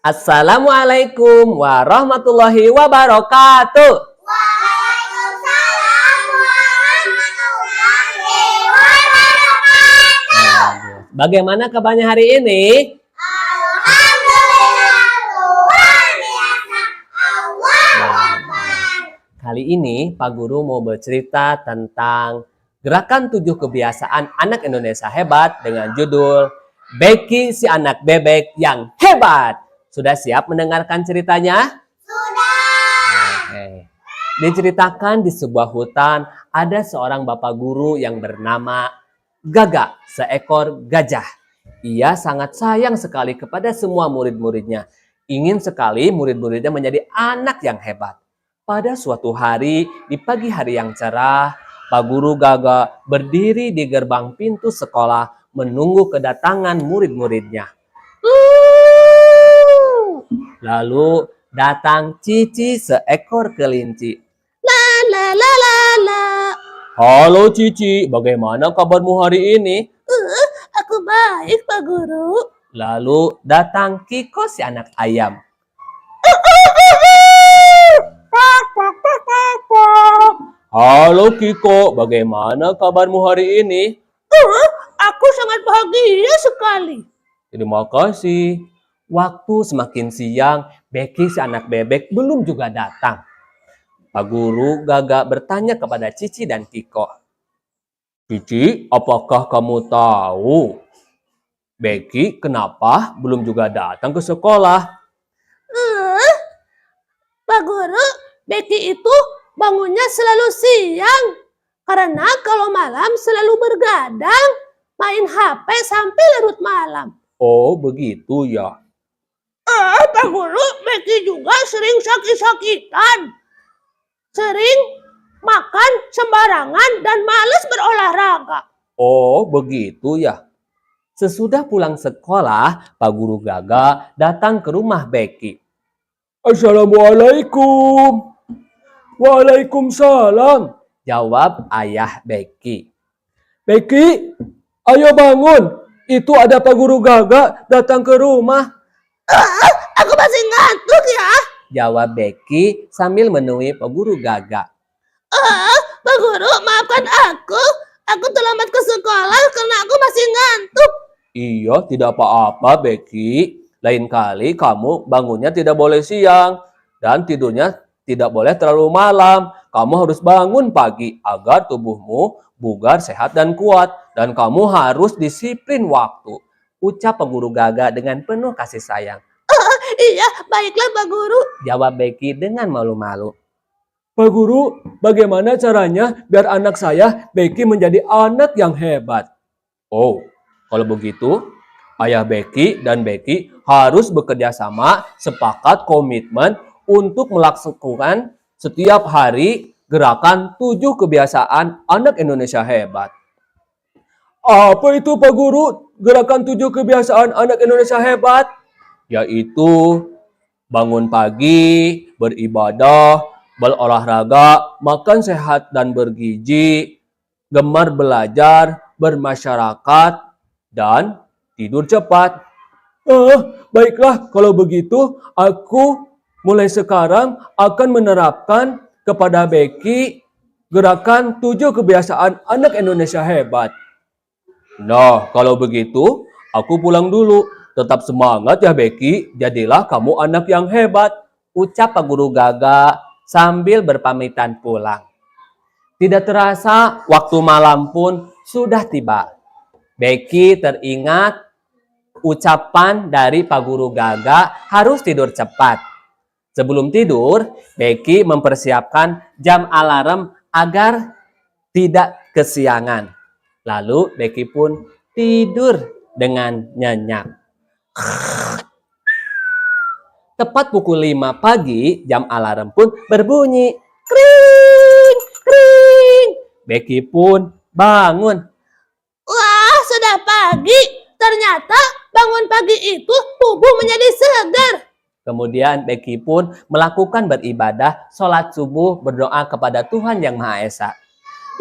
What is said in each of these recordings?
Assalamualaikum warahmatullahi wabarakatuh. Waalaikumsalam warahmatullahi wabarakatuh. Bagaimana kabarnya hari ini? Alhamdulillah, luar biasa. Allahu Akbar. Kali ini Pak Guru mau bercerita tentang gerakan 7 kebiasaan anak Indonesia hebat dengan judul Becky si anak bebek yang hebat. Sudah siap mendengarkan ceritanya? Sudah. Oke. Diceritakan di sebuah hutan ada seorang bapak guru yang bernama Gaga, seekor gajah. Ia sangat sayang sekali kepada semua murid-muridnya. Ingin sekali murid-muridnya menjadi anak yang hebat. Pada suatu hari, di pagi hari yang cerah, Pak Guru Gaga berdiri di gerbang pintu sekolah menunggu kedatangan murid-muridnya. Lalu datang Cici, seekor kelinci. La la la la la. Halo Cici, bagaimana kabarmu hari ini? Aku baik, Pak Guru. Lalu datang Kiko si anak ayam. Halo Kiko, bagaimana kabarmu hari ini? Aku sangat bahagia sekali. Terima kasih. Waktu semakin siang, Becky si anak bebek belum juga datang. Pak Guru Gaga bertanya kepada Cici dan Kiko. Cici, apakah kamu tahu Becky kenapa belum juga datang ke sekolah? Pak Guru, Becky itu bangunnya selalu siang. Karena kalau malam selalu bergadang, main HP sampai larut malam. Oh, begitu ya. Pak Guru, Becky juga sering sakit-sakitan. Sering makan sembarangan dan malas berolahraga. Oh, begitu ya. Sesudah pulang sekolah, Pak Guru Gaga datang ke rumah Becky. Assalamualaikum. Waalaikumsalam, jawab ayah Becky. Becky, ayo bangun. Itu ada Pak Guru Gaga datang ke rumah. Aku masih ngantuk ya. Jawab Becky sambil menemui Pak Guru Gaga. Pak Guru, maafkan aku. Aku terlambat ke sekolah karena aku masih ngantuk. Iya, tidak apa-apa Becky. Lain kali kamu bangunnya tidak boleh siang. Dan tidurnya tidak boleh terlalu malam. Kamu harus bangun pagi agar tubuhmu bugar, sehat, dan kuat. Dan kamu harus disiplin waktu. Ucap Pak Guru Gaga dengan penuh kasih sayang. Iya, baiklah Pak Guru. Jawab Becky dengan malu-malu. Pak Guru, bagaimana caranya biar anak saya, Becky, menjadi anak yang hebat? Oh, kalau begitu, ayah Becky dan Becky harus bekerja sama, sepakat komitmen untuk melakukan setiap hari gerakan 7 kebiasaan anak Indonesia hebat. Apa itu Pak Guru, gerakan 7 kebiasaan anak Indonesia hebat? Yaitu bangun pagi, beribadah, berolahraga, makan sehat dan bergizi, gemar belajar, bermasyarakat, dan tidur cepat. Baiklah, kalau begitu aku mulai sekarang akan menerapkan kepada Becky gerakan 7 kebiasaan anak Indonesia hebat. Nah, kalau begitu aku pulang dulu. Tetap semangat ya Becky, jadilah kamu anak yang hebat. Ucap Pak Guru Gaga sambil berpamitan pulang. Tidak terasa waktu malam pun sudah tiba. Becky teringat ucapan dari Pak Guru Gaga harus tidur cepat. Sebelum tidur, Becky mempersiapkan jam alarm agar tidak kesiangan. Lalu Becky pun tidur dengan nyenyak. Tepat pukul 5 pagi, jam alarm pun berbunyi. Kring, kring. Becky pun bangun. Wah, sudah pagi. Ternyata bangun pagi itu tubuh menjadi segar. Kemudian Becky pun melakukan beribadah, sholat subuh, berdoa kepada Tuhan Yang Maha Esa.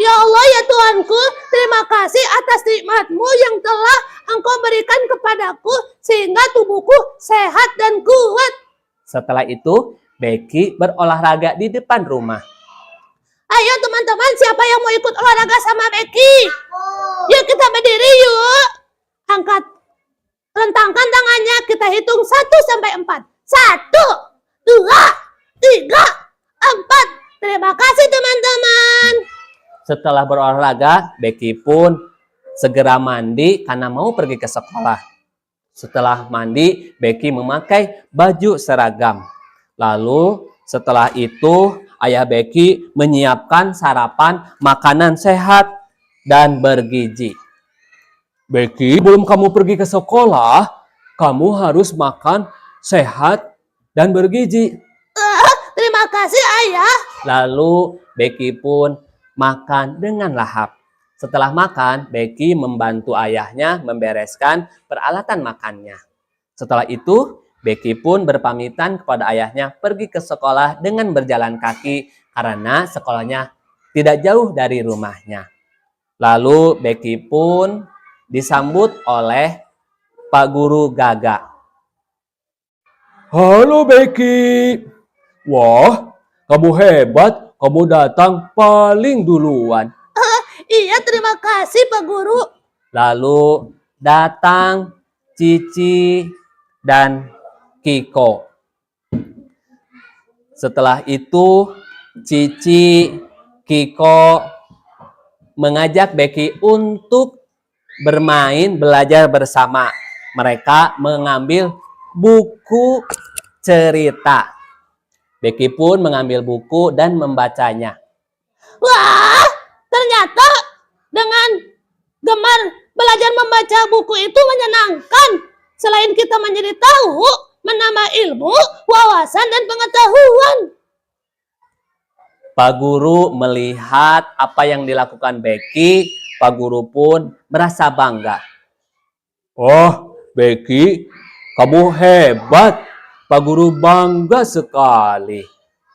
Ya Allah ya Tuhanku, terima kasih atas nikmat-Mu yang telah Engkau berikan kepadaku sehingga tubuhku sehat dan kuat. Setelah itu, Becky berolahraga di depan rumah. Ayo teman-teman, siapa yang mau ikut olahraga sama Becky? Yuk kita berdiri yuk. Angkat, rentangkan tangannya, kita hitung 1 sampai 4. 1, 2, 3, 4. Terima kasih teman-teman. Setelah berolahraga, Becky pun segera mandi karena mau pergi ke sekolah. Setelah mandi, Becky memakai baju seragam. Lalu setelah itu, ayah Becky menyiapkan sarapan makanan sehat dan bergizi. Becky, sebelum kamu pergi ke sekolah, kamu harus makan sehat dan bergizi. Terima kasih ayah. Lalu Becky pun makan dengan lahap. Setelah makan, Becky membantu ayahnya membereskan peralatan makannya. Setelah itu, Becky pun berpamitan kepada ayahnya pergi ke sekolah dengan berjalan kaki karena sekolahnya tidak jauh dari rumahnya. Lalu Becky pun disambut oleh Pak Guru Gaga. Halo Becky. Wah, kamu hebat. Kamu datang paling duluan. Iya, terima kasih Pak Guru. Lalu datang Cici dan Kiko. Setelah itu, Cici, Kiko mengajak Becky untuk bermain, belajar bersama. Mereka mengambil buku cerita. Becky pun mengambil buku dan membacanya. Wah, ternyata dengan gemar belajar membaca buku itu menyenangkan. Selain kita menjadi tahu, menambah ilmu, wawasan, dan pengetahuan. Pak Guru melihat apa yang dilakukan Becky. Pak Guru pun merasa bangga. Oh, Becky, kamu hebat. Pak Guru bangga sekali.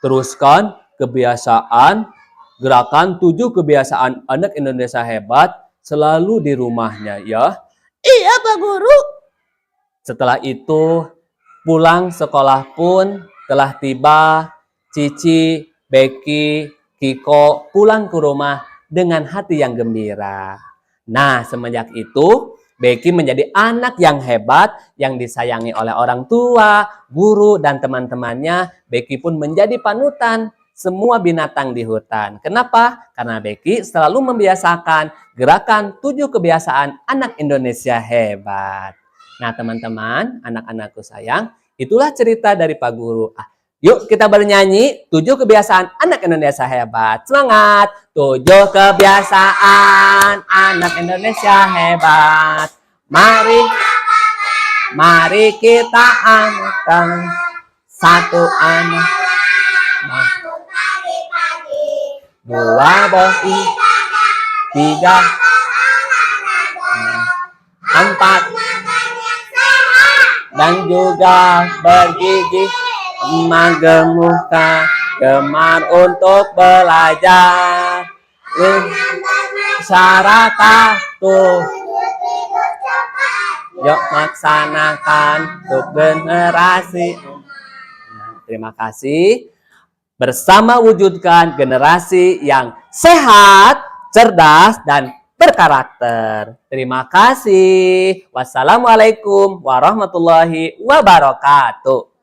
Teruskan kebiasaan, gerakan 7 kebiasaan anak Indonesia hebat selalu di rumahnya ya. Iya Pak Guru. Setelah itu pulang sekolah pun telah tiba. Cici, Becky, Kiko pulang ke rumah dengan hati yang gembira. Nah, semenjak itu Becky menjadi anak yang hebat, yang disayangi oleh orang tua, guru, dan teman-temannya. Becky pun menjadi panutan semua binatang di hutan. Kenapa? Karena Becky selalu membiasakan gerakan 7 kebiasaan anak Indonesia hebat. Nah teman-teman, anak-anakku sayang, itulah cerita dari Pak Guru. Yuk kita bernyanyi 7 kebiasaan anak Indonesia hebat. Semangat! 7 kebiasaan anak Indonesia hebat. Mari kita amalkan. 1 anak. 2 bosi. 3. 4. Dan juga bergizi. Gemukkan, gemar untuk belajar. Masyarakat tuh. Yuk laksanakan untuk generasi. Terima kasih. Bersama wujudkan generasi yang sehat, cerdas, dan berkarakter. Terima kasih. Wassalamualaikum warahmatullahi wabarakatuh.